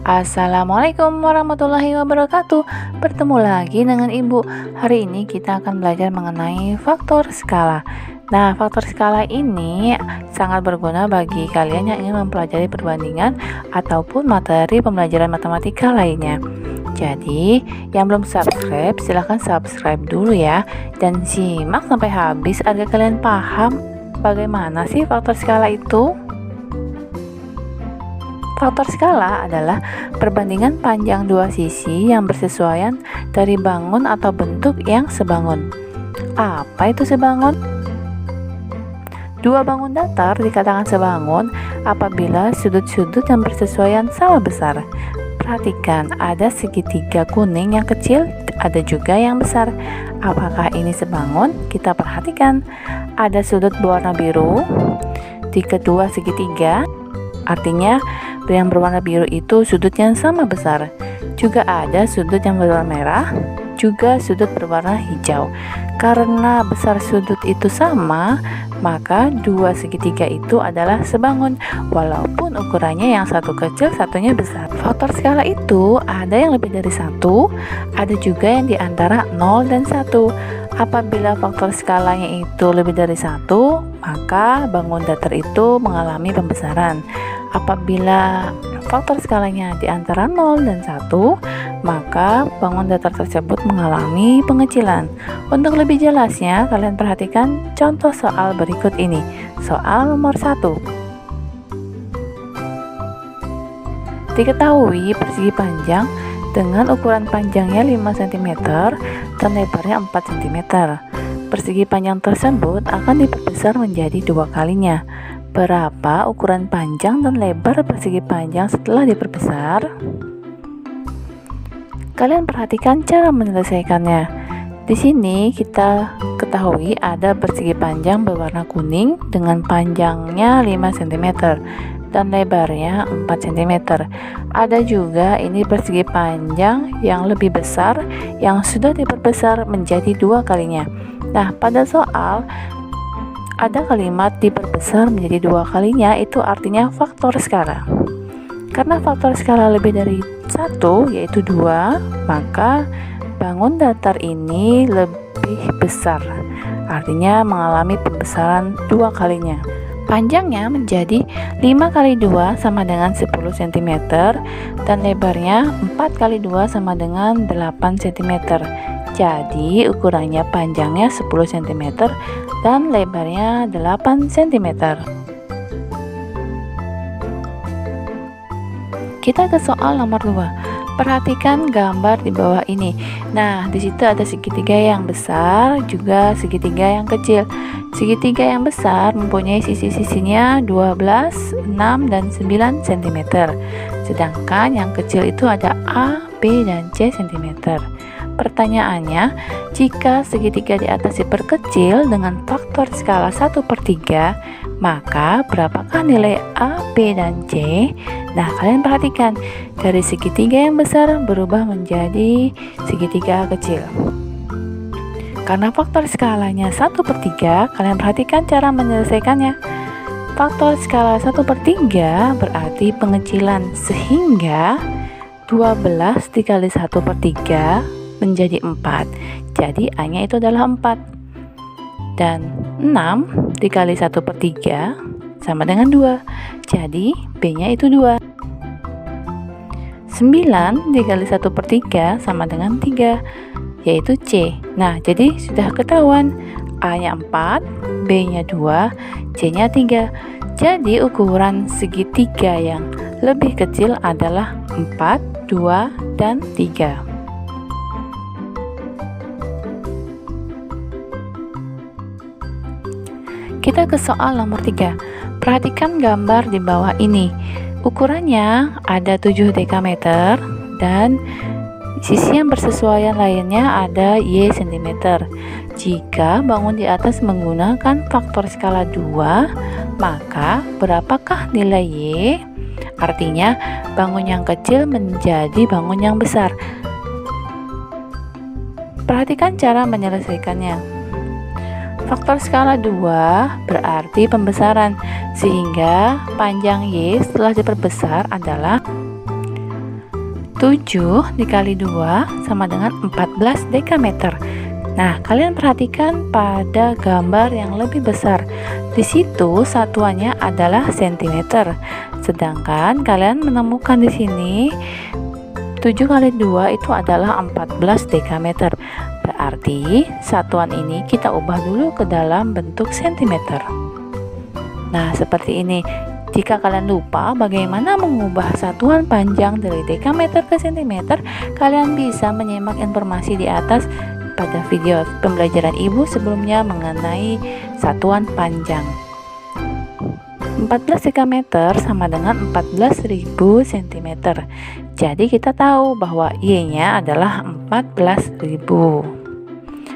Assalamualaikum warahmatullahi wabarakatuh. Bertemu lagi dengan Ibu. Hari ini kita akan belajar mengenai faktor skala. Nah, faktor skala ini sangat berguna bagi kalian yang ingin mempelajari perbandingan ataupun materi pembelajaran matematika lainnya. Jadi, yang belum subscribe, silahkan subscribe dulu ya. Dan simak sampai habis agar kalian paham bagaimana sih faktor skala itu. Faktor skala adalah perbandingan panjang dua sisi yang bersesuaian dari bangun atau bentuk yang sebangun. Apa itu sebangun? Dua bangun datar dikatakan sebangun apabila sudut-sudut yang bersesuaian sama besar. Perhatikan, ada segitiga kuning yang kecil, ada juga yang besar. Apakah ini sebangun? Kita perhatikan. Ada sudut berwarna biru di kedua segitiga, artinya yang berwarna biru itu sudut yang sama besar. Juga ada sudut yang berwarna merah, juga sudut berwarna hijau. Karena besar sudut itu sama, maka dua segitiga itu adalah sebangun, walaupun ukurannya yang satu kecil, satunya besar. Faktor skala itu ada yang lebih dari satu, ada juga yang di antara 0 dan 1. Apabila faktor skalanya itu lebih dari satu, maka bangun datar itu mengalami pembesaran. Apabila faktor skalanya di antara 0 dan 1, maka bangun datar tersebut mengalami pengecilan. Untuk lebih jelasnya, kalian perhatikan contoh soal berikut ini. Soal nomor 1. Diketahui persegi panjang dengan ukuran panjangnya 5 cm dan lebarnya 4 cm. Persegi panjang tersebut akan diperbesar menjadi 2 kalinya. Berapa ukuran panjang dan lebar persegi panjang setelah diperbesar? Kalian perhatikan cara menyelesaikannya. Di sini kita ketahui ada persegi panjang berwarna kuning dengan panjangnya 5 cm dan lebarnya 4 cm. Ada juga ini persegi panjang yang lebih besar yang sudah diperbesar menjadi 2 kalinya. Nah, pada soal ada kalimat diperbesar menjadi 2 kalinya, itu artinya faktor skala. Karena faktor skala lebih dari 1, yaitu 2, maka bangun datar ini lebih besar, artinya mengalami pembesaran 2 kalinya. Panjangnya menjadi 5 kali 2 sama dengan 10 cm dan lebarnya 4 kali 2 sama dengan 8 cm. Jadi ukurannya panjangnya 10 cm dan lebarnya 8 cm. Kita ke soal nomor 2. Perhatikan gambar di bawah ini. Nah, di situ ada segitiga yang besar, juga segitiga yang kecil. Segitiga yang besar mempunyai sisi-sisinya 12, 6, dan 9 cm. Sedangkan yang kecil itu ada A, B, dan C cm. Pertanyaannya, jika segitiga di atas diperkecil dengan faktor skala 1/3, maka berapakah nilai A, B, dan C? Nah, kalian perhatikan, dari segitiga yang besar berubah menjadi segitiga kecil. Karena faktor skalanya 1/3, kalian perhatikan cara menyelesaikannya. Faktor skala 1/3 berarti pengecilan, sehingga 12 dikali 1/3 menjadi 4. Jadi A-nya itu adalah 4. Dan 6 dikali 1/3 sama dengan 2. Jadi B-nya itu 2. 9 dikali 1/3 sama dengan 3, yaitu C. Nah, jadi sudah ketahuan, A-nya 4, B-nya 2, C-nya 3. Jadi ukuran segitiga yang lebih kecil adalah 4, 2, dan 3. Kita ke soal nomor 3. Perhatikan gambar di bawah ini. Ukurannya ada 7 dekameter dan sisi yang bersesuaian lainnya ada Y cm. Jika bangun di atas menggunakan faktor skala 2, maka berapakah nilai Y? Artinya bangun yang kecil menjadi bangun yang besar. Perhatikan cara menyelesaikannya. Faktor skala 2 berarti pembesaran, sehingga panjang Y setelah diperbesar adalah 7 dikali 2 sama dengan 14 dekameter. Nah, kalian perhatikan pada gambar yang lebih besar. Di situ satuannya adalah sentimeter. Sedangkan kalian menemukan di sini 7 kali 2 itu adalah 14 dekameter. Berarti satuan ini kita ubah dulu ke dalam bentuk sentimeter. Nah, seperti ini. Jika kalian lupa bagaimana mengubah satuan panjang dari dekameter ke sentimeter, kalian bisa menyimak informasi di atas pada video pembelajaran ibu sebelumnya mengenai satuan panjang. 14 dekameter sama dengan 14.000 cm. Jadi kita tahu bahwa Y-nya adalah 14.000.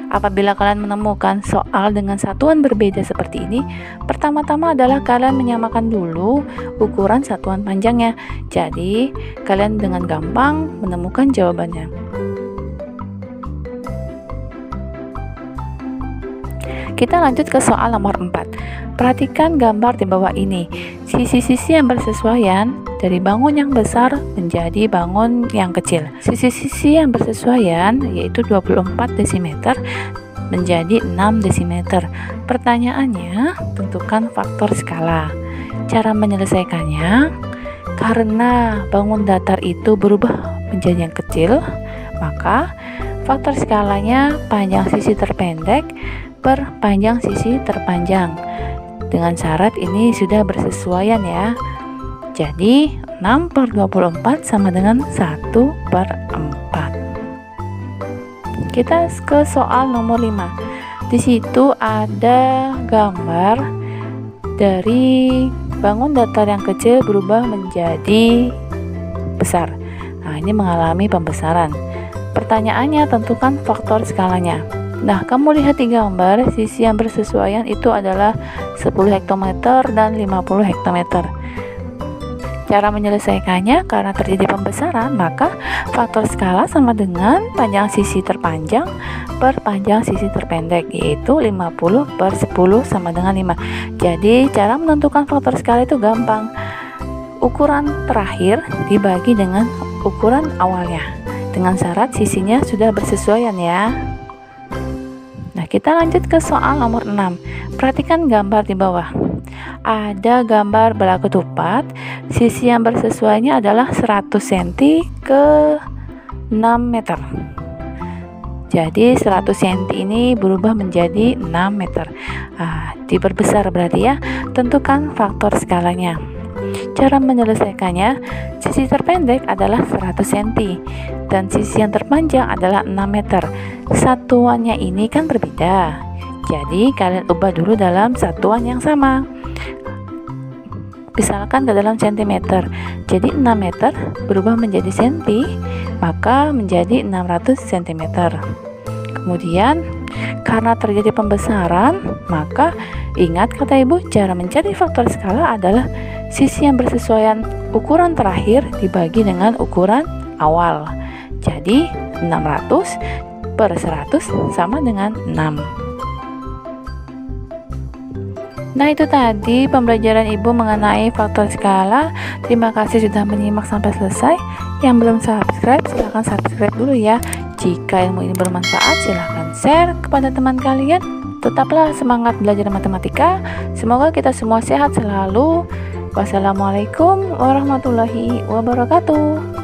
Apabila kalian menemukan soal dengan satuan berbeda seperti ini, pertama-tama adalah kalian menyamakan dulu ukuran satuan panjangnya. Jadi, kalian dengan gampang menemukan jawabannya. Kita lanjut ke soal nomor 4. Perhatikan gambar di bawah ini. Sisi-sisi yang bersesuaian dari bangun yang besar menjadi bangun yang kecil. Sisi-sisi yang bersesuaian yaitu 24 desimeter menjadi 6 desimeter. Pertanyaannya, tentukan faktor skala. Cara menyelesaikannya, karena bangun datar itu berubah menjadi yang kecil, maka faktor skalanya panjang sisi terpendek per panjang sisi terpanjang. Dengan syarat ini sudah bersesuaian ya. Jadi 6 per 24 sama dengan 1 per 4. Kita ke soal nomor 5. Di situ ada gambar dari bangun datar yang kecil berubah menjadi besar. Nah, ini mengalami pembesaran. Pertanyaannya, tentukan faktor skalanya. Nah, kamu lihat di gambar, sisi yang bersesuaian itu adalah 10 hektometer dan 50 hektometer. Cara menyelesaikannya, karena terjadi pembesaran, maka faktor skala sama dengan panjang sisi terpanjang per panjang sisi terpendek, yaitu 50 per 10 sama dengan 5. Jadi, cara menentukan faktor skala itu gampang. Ukuran terakhir dibagi dengan ukuran awalnya. Dengan syarat sisinya sudah bersesuaian ya. Nah, kita lanjut ke soal nomor 6. Perhatikan gambar di bawah. Ada gambar bola ketupat. Sisi yang bersesuaiannya adalah 100 cm ke 6 meter. Jadi 100 cm ini berubah menjadi 6 meter. Diperbesar berarti ya. Tentukan faktor skalanya. Cara menyelesaikannya, sisi terpendek adalah 100 cm dan sisi yang terpanjang adalah 6 meter. Satuannya ini kan berbeda. Jadi kalian ubah dulu dalam satuan yang sama. Misalkan ke dalam centimeter. Jadi 6 meter berubah menjadi senti, maka menjadi 600 cm. Kemudian karena terjadi pembesaran, maka ingat kata ibu, cara mencari faktor skala adalah sisi yang bersesuaian ukuran terakhir dibagi dengan ukuran awal. Jadi 600 per 100 sama dengan 6. Nah, itu tadi pembelajaran ibu mengenai faktor skala. Terima kasih sudah menyimak sampai selesai. Yang belum subscribe, silahkan subscribe dulu ya. Jika ilmu ini bermanfaat, silahkan share kepada teman kalian. Tetaplah semangat belajar matematika. Semoga kita semua sehat selalu. Wassalamualaikum warahmatullahi wabarakatuh.